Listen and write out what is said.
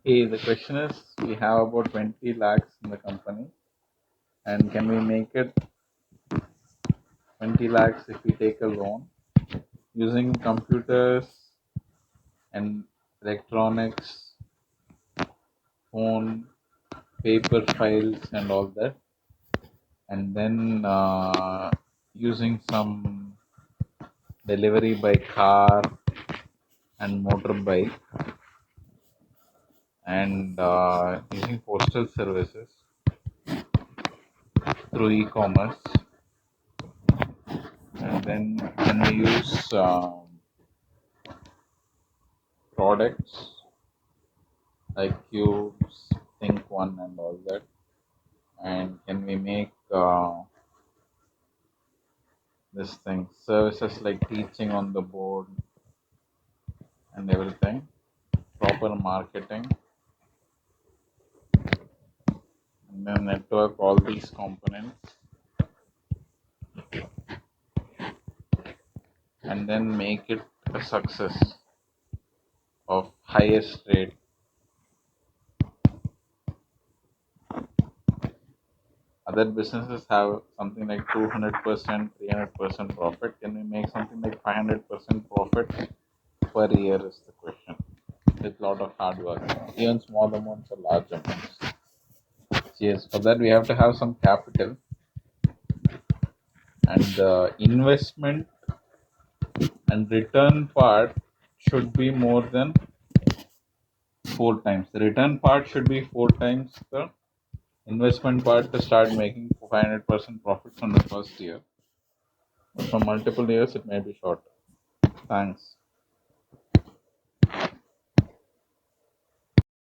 Hey, the question is we have about 20 lakhs in the company, and can we make it 20 lakhs if we take a loan using computers and electronics, phone, paper files, and all that, and then using some delivery by car and motorbike, and using postal services through e-commerce, and then can we use products like cubes, think one, and all that. And can we make this thing services like teaching on the board and everything, proper marketing, and then network all these components, and then make it a success of highest rate. Other businesses have something like 200%, 300% profit. Can we make something like 500% profit per year? Is the question. With a lot of hard work, even small amounts or large amounts. Yes, for that we have to have some capital, and the investment and return part should be more than four times. The return part should be four times the investment part to start making 500% profits on the first year. But for multiple years, it may be short. Thanks.